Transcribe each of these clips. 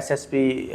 SSP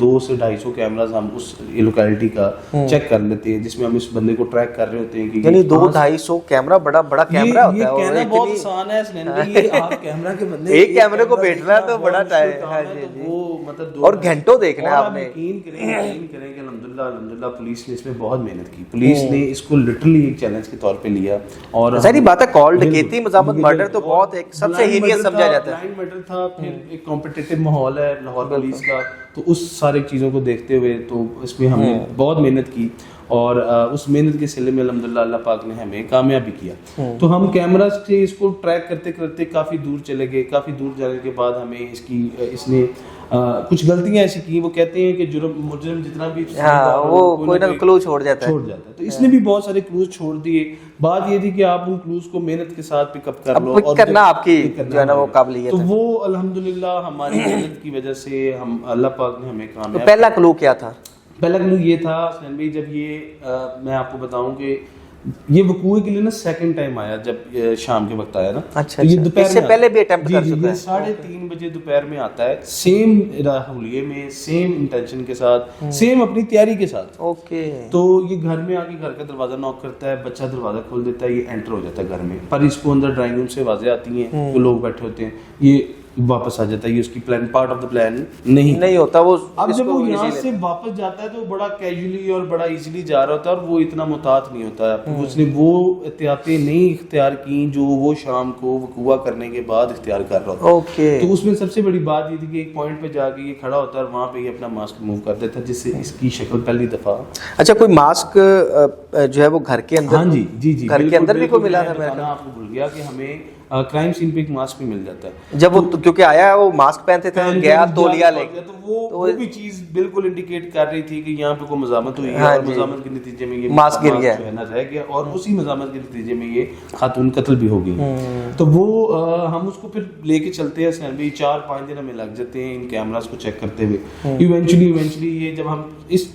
200 سے 250 cameras ہم اس locality کا چیک کر لیتے ہیں جس میں ہم اس بندے کو ٹریک کر رہے ہوتے ہیں کہ یعنی 200-250 کیمرہ بڑا کیمرہ ہوتا ہے. یہ کہنا بہت آسان ہے حسنین بھائی, یہ آپ کیمرہ کے بندے ایک کیمرے کو بیٹھنا ہے تو بڑا ٹائم ہے, وہ مطلب اور گھنٹوں دیکھنا ہے آپ نے. یقین کریں کہ الحمدللہ پولیس نے اس میں بہت محنت کی. پولیس نے اس کو لٹرلی ایک چیلنج کے طور پہ لیا, اور ظاہری بات ہے کال ڈکیتی مزاحمت مرڈر تو بہت ایک سب سے ہینیس سمجھا جاتا ہے. بلائنڈ مرڈر تھا, پھر ایک کمپٹیٹو ماحول ہے لاہور پولیس کا, تو اس ساری چیزوں کو دیکھتے ہوئے تو اس میں ہم نے بہت محنت کی, اور اس محنت کے سلسلے میں الحمدللہ اللہ پاک نے ہمیں کامیابی کیا. تو ہم کیمراز سے اس کو ٹریک کرتے کرتے کافی دور چلے گئے. کافی دور جانے کے بعد ہمیں اس نے کچھ غلطیاں ایسی کی, وہ کہتے ہیں کہ مجرم جتنا بھی وہ کوئی نہ کلو چھوڑ جاتا ہے. تو اس نے بھی بہت سارے کلوز چھوڑ دیے. بات یہ تھی کہ آپ ان کلوز کو محنت کے ساتھ پک اپ کر لو, اور کرنا آپ کی جو ہے نا وہ قابلیت تو ہے. وہ الحمدللہ ہماری محنت کی وجہ سے ہم اللہ پاک نے ہمیں کامیاب. تو پہلا کلو کیا تھا؟ پہلا کلو یہ تھا حسین بھائی, جب یہ میں آپ کو بتاؤں کہ یہ وقوع کے لیے نا سیکنڈ ٹائم آیا جب شام کے وقت آیا نا. اچھا, اس سے پہلے بھی اٹیمپٹ کر چکا ہے. 3:30 بجے دوپہر میں آتا ہے, سیم راہولیے میں, سیم انٹینشن کے ساتھ, سیم اپنی تیاری کے ساتھ. اوکے. تو یہ گھر میں آ کے گھر کا دروازہ ناک کرتا ہے, بچہ دروازہ کھول دیتا ہے, یہ انٹر ہو جاتا ہے گھر میں, پر اس کو اندر ڈرائنگ روم سے آوازیں آتی ہیں, وہ لوگ بیٹھے ہوتے ہیں, یہ واپس آ جاتا ہے. یہ اس کی plan part of the plan نہیں ہوتا. وہ اب جب وہ یہاں سے واپس جاتا ہے تو بڑا کیجولی اور بڑا ایزیلی جا رہا ہوتا ہے, اور وہ اتنا محتاط نہیں ہوتا ہے. اس نے وہ احتیاطیں نہیں اختیار کی جو وہ شام کو وقوع کرنے کے بعد اختیار کر رہا ہوتا ہے. تو اس میں سب سے بڑی بات یہ تھی کہ ایک پوائنٹ پہ جا کے یہ کھڑا ہوتا ہے, اور وہاں پہ یہ اپنا ماسک موو کر دیتا ہے, جس سے اس کی شکل پہلی دفعہ. اچھا, کوئی ماسک جو ہے وہ گھر کے اندر؟ ہاں جی گھر کے اندر بھی کوئی ملا تھا؟ میں آپ کو بھول گیا کہ ہمیں کرائم سین پہ ایک ماسک بھی مل جاتا ہے. جب وہ کیونکہ آیا وہ ماسک پہنتے تھے, گیا تولیہ لے کے, تو وہ بھی چیز بالکل انڈیکیٹ کر رہی تھی کہ یہاں پہ کوئی مزاحمت ہوئی ہے, اور مزاحمت کے نتیجے میں یہ ماسک گر گیا, رہ گیا, اور اسی مزاحمت کے نتیجے میں یہ خاتون قتل بھی ہو گئی. تو وہ ہم اس کو پھر لے کے چلتے ہیں حسین بھائی, 4-5 دن ہمیں لگ جاتے ہیں ان کیمراز کو چیک کرتے ہوئے. ایونچولی یہ جب ہم اس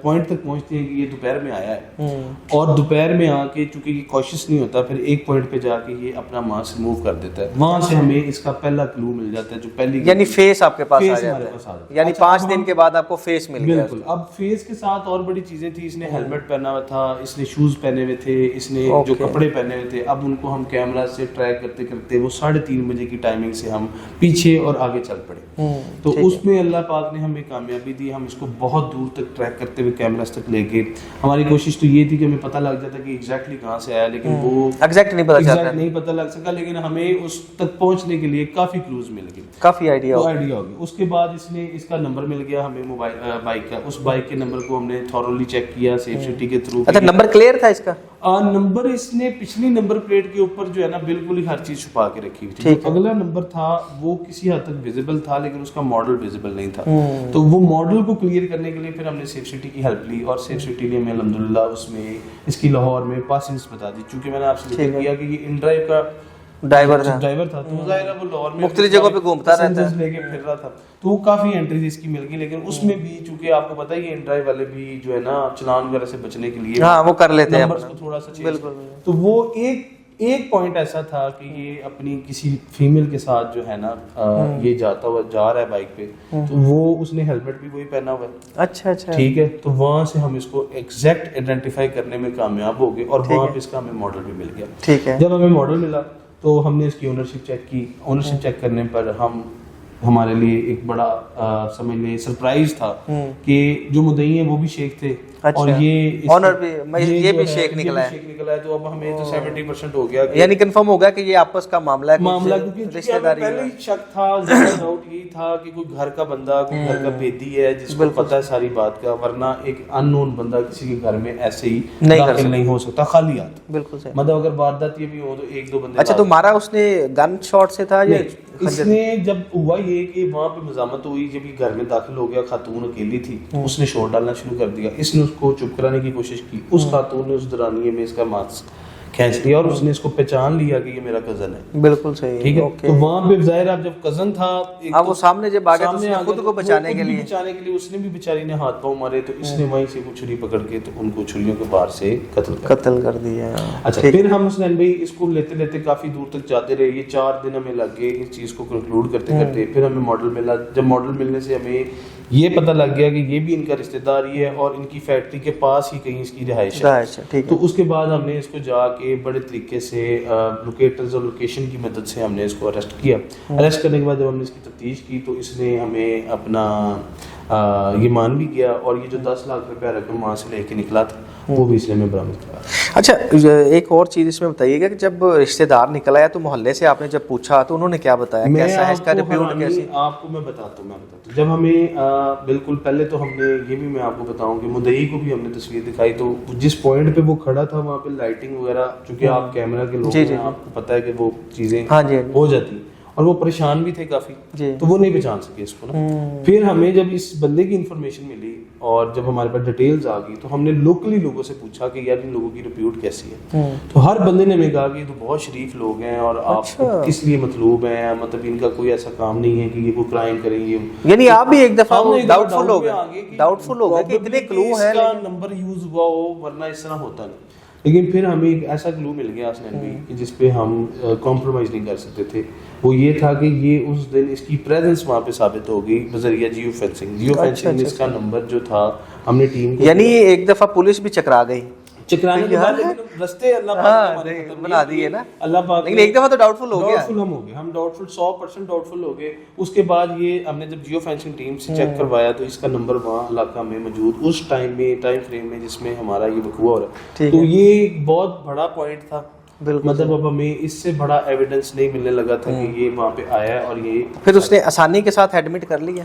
پوائنٹ تک پہنچتے ہیں کہ یہ دوپہر میں آیا ہے, اور دوپہر میں آ کے چونکہ یہ کوشش نہیں ہوتا, پھر ایک پوائنٹ پہ جا کے یہ اپنا ماسک ریموو کر دیتا ہے. وہاں سے ہمیں اس کا پہلا کلو مل جاتا ہے, جو پہلی یعنی فیس آپ کے پاس آ جاتا ہے, یعنی 5 دن کے بعد آپ کو فیس مل گیا. بالکل. اب فیس کے ساتھ اور بڑی چیزیں تھی, اس نے ہیلمٹ پہنا ہوا تھا, اس نے شوز پہنے ہوئے تھے, اس نے جو کپڑے پہنے ہوئے تھے. اب ان کو ہم کیمرہ سے ٹریک کرتے کرتے وہ 3:30 بجے کی ٹائمنگ سے ہم پیچھے اور آگے چل پڑے. تو اس میں اللہ پاک نے ہمیں کامیابی دی. ہم اس کو بہت دور تک ٹریک کرتے ہوئے کیمراز تک لے گئے. ہماری کوشش تو یہ تھی کہ ہمیں پتہ لگ جاتا کہ ایگزیکٹلی کہاں سے آیا, لیکن وہ ایگزیکٹ نہیں پتہ لگ سکا, لیکن ہمیں اس تک پہنچنے کے لیے کافی کلوز مل گئے, کافی آئیڈیا ہو گیا. اس کے بعد اس کا نمبر مل گیا ہمیں بائک کا. اس بائک کے نمبر کو ہم نے تھورلی چیک کیا سیف سٹی کے تھرو. اچھا, نمبر کلیئر تھا اس کا؟ نمبر اس نے پچھلی نمبر پلیٹ کے اوپر جو ہے نا بالکل ہی ہر چیز چھپا کے رکھی ہوئی تھی. اگلا نمبر تھا وہ کسی حد تک ویزیبل تھا, لیکن اس کا ماڈل ویزیبل نہیں تھا. تو وہ ماڈل کو کلیئر کرنے کے لیے پھر ہم نے سیف سٹی کی ہیلپ لی, اور سیف سٹی نے ہمیں الحمدللہ اس میں اس کی لاہور میں پاسنگس بتا دی. چونکہ میں نے آپ سے ذکر کیا کہ یہ ان ڈرائیو کا ڈرائیور تھا, تو ظاہر ہے وہ لاہور میں مختلف جگہوں پہ گھومتا رہتا ہے, لے کے پھر رہا تھا. تو وہ کافی انٹریز اس کی مل گئی, لیکن اس میں بھی چونکہ آپ کو پتہ ہی ہے ان ڈرائیو والے بھی جو ہے نا چلان وغیرہ سے بچنے کے لیے وہ کر لیتے ہیں نمبرز کو تھوڑا سا چینج. تو وہ ایک پوائنٹ ایسا تھا کہ یہ اپنی کسی فیمیل کے ساتھ جو ہے نا یہ جا رہا ہے بائک پہ, تو وہ اس نے ہیلمٹ بھی وہی پہنا ہوا ہے. اچھا ٹھیک ہے. تو وہاں سے ہم اس کو ایگزیکٹ آئیڈینٹیفائی کرنے میں کامیاب ہو گئے, اور وہاں پہ اس کا ہمیں ماڈل بھی مل گیا. ٹھیک ہے. جب ہمیں ماڈل ملا تو ہم نے اس کی اونرشپ چیک کی. اونرشپ چیک کرنے پر ہمارے لیے ایک بڑا سمجھ لیں سرپرائز تھا کہ جو مدعی ہیں وہ بھی شیخ تھے, اور یہ بھی شیخ نکلا ہے. تو اب ہمیں تو 70% ہو گیا, یعنی کنفرم ہو گیا کہ یہ آپس کا معاملہ ہے, کیونکہ رشتہ داری. پہلے ہی شک تھا, زیادہ ڈاؤٹ یہی تھا کہ کوئی گھر کا بندہ, کوئی گھر کا بھیدی ہے جس کو پتہ ہے ساری بات کا, ورنہ ایک ان نون بندہ کسی کے گھر میں ایسے ہی داخل نہیں ہو سکتا خالی ہاتھ. بالکل صحیح. مطلب اگر واردات یہ بھی ہو تو 1-2 بندے. اچھا, تو مارا اس نے گن شاٹ سے تھا یا اس نے جب ہوا یہ کہ وہاں پہ مزاحمت ہوئی, جب یہ گھر میں داخل ہو گیا, خاتون اکیلی تھی, اس نے شور ڈالنا شروع کر دیا. اس نے اس کو چپ کرانے کی کوشش کی. اس خاتون نے اس دورانیے میں اس کا ماسک کھینچ لیا اور اس نے اس کو پہچان لیا کہ یہ میرا کزن ہے. بالکل صحیح. ٹھیک ہے, تو وہاں پہ ظاہر اب جب کزن تھا, اب وہ سامنے جب آ گیا تو اس نے خود کو بچانے کے لیے اس نے بھی بیچاری نے ہاتھ پاؤں مارے, تو اس نے وہیں سے وہ چھری پکڑ کے تو ان کو چھریوں کے بار سے قتل کر دیا. اچھا, پھر ہم حسنین بھائی اس کو لیتے لیتے کافی دور تک جاتے رہے. یہ 4 دن ہمیں لگ گئے اس چیز کو کنکلوڈ کرتے کرتے. پھر ہمیں ماڈل ملا. جب ماڈل ملنے سے ہمیں یہ پتہ لگ گیا کہ یہ بھی ان کا رشتہ دار ہی ہے اور ان کی فیکٹری کے پاس ہی کہیں اس کی رہائش ہے. تو اس کے بعد ہم نے اس کو جا کے بڑے طریقے سے لوکیٹرز اور لوکیشن کی مدد سے ہم نے اس کو اریسٹ کیا. اریسٹ کرنے کے بعد جب ہم نے اس کی تفتیش کی تو اس نے ہمیں اپنا یہ مان بھی گیا, اور یہ جو 10 لاکھ روپیہ رقم وہاں سے لے کے نکلا تھا وہ بھی اس نے ہمیں برآمد کیا. اچھا, ایک اور چیز اس میں بتائیے گا کہ جب رشتہ دار نکل آیا تو محلے سے آپ نے جب پوچھا تو انہوں نے کیا بتایا, کیسا ہے اس کا ریپیوٹ کیسے؟ آپ کو میں بتاتا ہوں. جب ہمیں بالکل پہلے تو ہم نے یہ بھی میں آپ کو بتاؤں کہ مدعی کو بھی ہم نے تصویر دکھائی, تو جس پوائنٹ پہ وہ کھڑا تھا وہاں پہ لائٹنگ وغیرہ, چونکہ آپ کیمرہ کے لوگ ہیں آپ کو پتہ ہے کہ وہ چیزیں ہو جاتی, اور وہ پریشان بھی تھے کافی, تو وہ نہیں پہچان سکے اس کو نا. پھر ہمیں جب اس بندے کی انفارمیشن ملی اور جب ہمارے پاس ڈیٹیلز آ گئی تو ہم نے لوکلی لوگوں سے پوچھا کہ یار ان لوگوں کی رپیوٹ کیسی ہے. تو ہر بندے نے ہمیں کہا کہ یہ تو بہت شریف لوگ ہیں اور آپ کس لیے مطلوب ہیں, مطلب ان کا کوئی ایسا کام نہیں ہے کہ یہ کوئی کرائم کریں گے. یعنی آپ بھی ایک دفعہ ڈاؤٹ فل ہو گئے کہ اتنے کلو ہیں, اس کا نمبر یوز ہوا ہو ورنہ اس طرح ہوتا نہیں. لیکن پھر ہمیں ایک ایسا کلو مل گیا حسنین بھی کہ جس پہ ہم کمپرومائز نہیں کر سکتے تھے. وہ یہ تھا کہ یہ اس دن اس کی پریزنس وہاں پہ ثابت ہو گئی بذریعہ جیو فینسنگ. جیو فینسنگ میں اس کا نمبر جو تھا ہم نے ٹیم کو, یعنی ایک دفعہ پولیس بھی چکرا گئی, چکرانے کے بعد رستے اللہ پاک نے بنا دیے نا, اللہ پاک. لیکن ایک دفعہ تو ڈاؤٹ فل ہو گیا, ہم ڈاؤٹ فل 100% ڈاؤٹ فل ہو گئے. اس کے بعد یہ ہم نے جب جیو فینسنگ ٹیم سے چیک کروایا تو اس کا نمبر وہاں علاقہ میں موجود اس ٹائم فریم میں جس میں ہمارا یہ وقوع ہو رہا ہے. تو یہ ایک بہت بڑا پوائنٹ تھا. مطلب اب ہمیں اس سے بڑا ایویڈنس نہیں ملنے لگا تھا کہ یہ وہاں پہ آیا ہے. اور یہ پھر اس نے آسانی کے ساتھ ایڈمٹ کر لیا.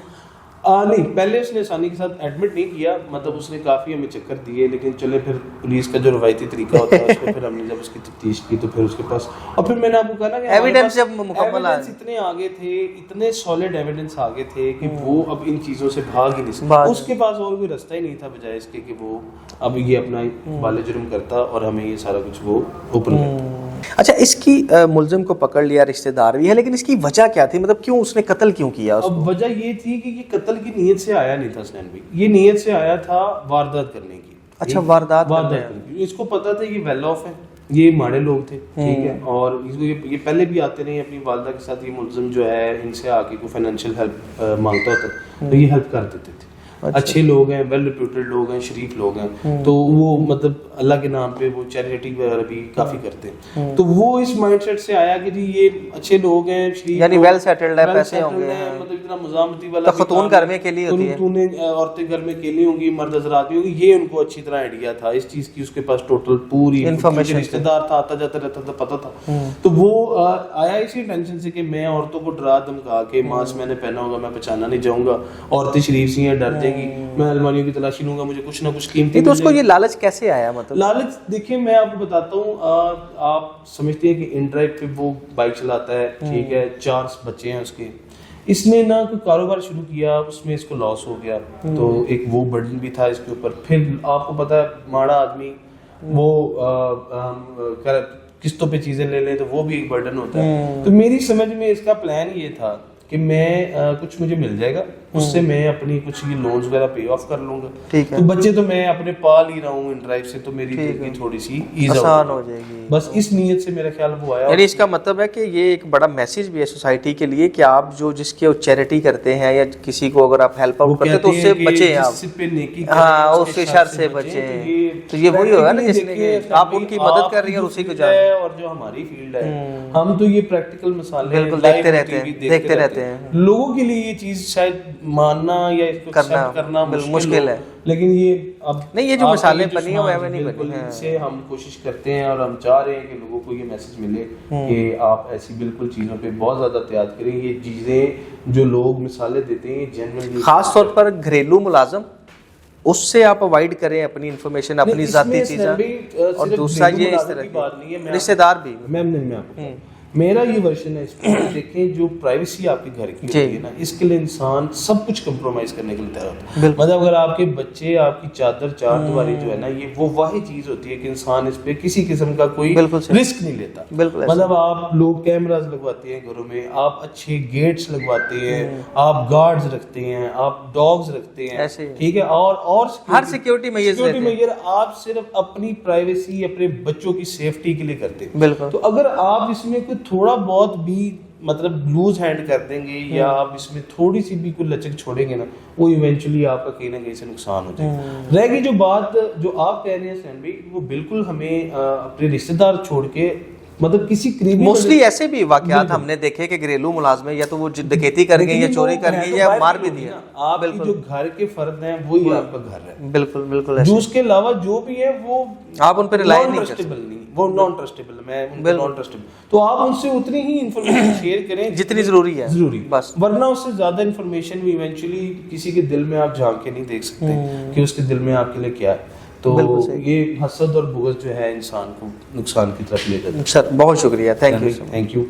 نہیں, پہلے اس نے آسانی کے ساتھ ایڈمٹ نہیں کیا, مطلب اس نے کافی ہمیں چکر دیے. لیکن چلے پھر پولیس کا جو روایتی طریقہ ہوتا ہے اس پہ پھر ہم نے جب اس کی تفتیش کی تو پھر اس کے پاس, اور پھر میں نے آپ کو کہا نا کہ ایویڈنس جب مکمل اتنے آگے تھے, اتنے سالڈ ایویڈنس آگے تھے کہ وہ اب ان چیزوں سے بھاگ ہی نہیں سکتا. اس کے پاس اور کوئی رستہ ہی نہیں تھا بجائے اس کے کہ وہ اب یہ اپنا بال جرم کرتا اور ہمیں یہ سارا کچھ وہ اوپن کرتا. اچھا, اس کی ملزم کو پکڑ لیا, رشتہ دار بھی ہے, لیکن اس کی وجہ کیا تھی, مطلب کیوں اس نے قتل کیوں کیا؟ اب وجہ یہ تھی کہ یہ قتل کی نیت سے آیا نہیں تھا حسنین بھائی, یہ نیت سے آیا تھا واردات کرنے کی. اچھا, واردات کرنے کی. اس کو پتا تھا یہ ویل آف ہے, یہ ماڑے لوگ تھے, ٹھیک ہے, اور یہ پہلے بھی آتے رہے اپنی والدہ کے ساتھ. یہ ملزم جو ہے ان سے آ کے کوئی فائنینشیل ہیلپ مانگتا ہوتا تو یہ ہیلپ کر دیتے تھے. اچھے لوگ ہیں, ویل ریپیوٹیڈ لوگ ہیں, شریف لوگ ہیں, تو وہ مطلب اللہ کے نام پہ وہ چیریٹی وغیرہ بھی کافی کرتے ہیں. تو وہ اس مائنڈ سیٹ سے آیا کہ جی یہ اچھے لوگ ہیں, شریف, یعنی ویل سیٹلڈ ہے, پیسے ہوں گے, مطلب اتنا مزاحمتی والا خاتون گھر میں اکیلی ہوتی ہیں, تو نے عورتیں گھر میں اکیلی ہوں گی, مرد حضرات بھی ہوں گی. یہ ان کو اچھی طرح آئیڈیا تھا اس چیز کی, اس کے پاس ٹوٹل پوری انفارمیشن, رشتہ دار تھا, آتا جاتا رہتا تھا, پتہ تھا. تو وہ آیا اسی ٹینشن سے کہ میں عورتوں کو ڈرا دھمکا کے ماسک میں نے پہنا ہوگا, میں پہچانا نہیں جاؤں گا, عورتیں شریف سی ہیں, ڈر جائیں گی, میں الماریوں کی تلاشی لوں گا, مجھے کچھ نہ کچھ قیمتی. تو اس کو یہ لالچ کیسے آیا؟ مطلب لالچ دیکھیں میں آپ کو بتاتا ہوں, آپ سمجھتے ہیں کہ ان ڈرائیو پہ وہ بائک چلاتا ہے, ٹھیک ہے, 4 بچے ہیں اس کے. اس نے نہ کوئی کاروبار شروع کیا, اس میں اس کو لاس ہو گیا, تو ایک وہ برڈن بھی تھا اس کے اوپر. پھر آپ کو پتا ہے ماڑا آدمی وہ قسطوں پہ چیزیں لے لیں تو وہ بھی ایک برڈن ہوتا ہے. تو میری سمجھ میں اس کا پلان یہ تھا کہ میں کچھ مجھے مل جائے گا, اس سے میں اپنی کچھ یہ لونز وغیرہ پے آف کر لوں گا. تو بچے تو میں اپنے پال ہی رہا ہوں ان ڈرائیو سے, تو میری زندگی تھوڑی سی آسان ہو جائے گی. بس اس نیت سے میرا خیال وہ آیا. یعنی اس کا مطلب ہے کہ یہ ایک بڑا میسج بھی ہے سوسائٹی کے لیے کہ آپ جو جس کی چیریٹی کرتے ہیں یا کسی کو اگر آپ ہیلپ آؤٹ کرتے ہیں تو اس سے بچیں, آپ ہاں اس کے شر سے بچیں. تو یہ وہی ہوگا نا جس نے آپ ان کی مدد کر رہی ہیں اور اسی کو جانیں. اور جو ہماری فیلڈ ہے ہم تو یہ پریکٹیکل مسائل بالکل دیکھتے رہتے ہیں. لوگوں کے لیے یہ چیز شاید ماننا یا اس کو کرنا مشکل ہے, لیکن یہ اب نہیں, یہ جو مثالیں بنی ہیں وہ نہیں بنی ہیں, اس سے ہم کوشش کرتے ہیں اور ہم چاہ رہے ہیں کہ لوگوں کو یہ میسج ملے کہ آپ ایسی بالکل چیزوں پہ بہت زیادہ احتیاط کریں. یہ چیزیں جو لوگ مثالیں دیتے ہیں جنرلی, خاص طور پر گھریلو ملازم, اس سے آپ اوائڈ کریں اپنی انفارمیشن, اپنی ذاتی چیزیں. اور دوسرا یہ اس طرح کی رشتہ دار بھی, میں آپ کو میرا یہ ورژن ہے اس پہ دیکھیں جو پرائیویسی آپ کے گھر کی ہوتی ہے نا اس کے لیے انسان سب کچھ کمپرومائز کرنے کے لیے تیار ہوتا ہے. مطلب اگر آپ کے بچے آپ کی چادر چار دیواری جو ہے نا یہ وہ واحد چیز ہوتی ہے کہ انسان اس پہ کسی قسم کا کوئی رسک نہیں لیتا. مطلب آپ لوگ کیمراز لگواتے ہیں گھروں میں, آپ اچھے گیٹس لگواتے ہیں, آپ گارڈز رکھتے ہیں, آپ ڈاگز رکھتے ہیں, ٹھیک ہے, اور ہر سیکیورٹی میجر آپ صرف اپنی پرائیویسی اپنے بچوں کی سیفٹی کے لیے کرتے ہیں. تو اگر آپ اس میں کوئی تھوڑا بہت بھی مطلب لوز ہینڈ کر دیں گے یا آپ اس میں تھوڑی سی بھی کوئی لچک چھوڑیں گے نا وہ ایونچولی آپ کا کہیں نہ کہیں سے نقصان ہو جائے گا. رہ گئی جو بات جو آپ کہہ رہے ہیں حسین بھائی, وہ بالکل ہمیں اپنے رشتے دار چھوڑ کے مطلب کسی قریبی موسٹلی ایسے بھی واقعات ہم نے دیکھے کہ گھریلو ملازمے یا تو وہ ڈکیتی کر گئے یا چوری کر گئے یا مار بھی دیا. آپ کی جو گھر کے فرد ہیں وہی آپ کا گھر ہے. بالکل بالکل. جو اس کے علاوہ جو بھی ہے وہ آپ ان پہ ریلائی نہیں کر سکتے, وہ نان ٹرسٹیبل, میں ان کو نان ٹرسٹیبل. تو آپ ان سے اتنی ہی انفارمیشن شیئر کریں جتنی ضروری ہے بس, ورنہ اس سے زیادہ انفارمیشن بھی ایونچولی کسی کے دل میں آپ جھانک کے نہیں دیکھ سکتے کہ اس کے دل میں آپ کے لیے کیا ہے. تو یہ حسد اور بغض جو ہے انسان کو نقصان کی طرف لے جاتا ہے. سر بہت شکریہ, تھینک یو.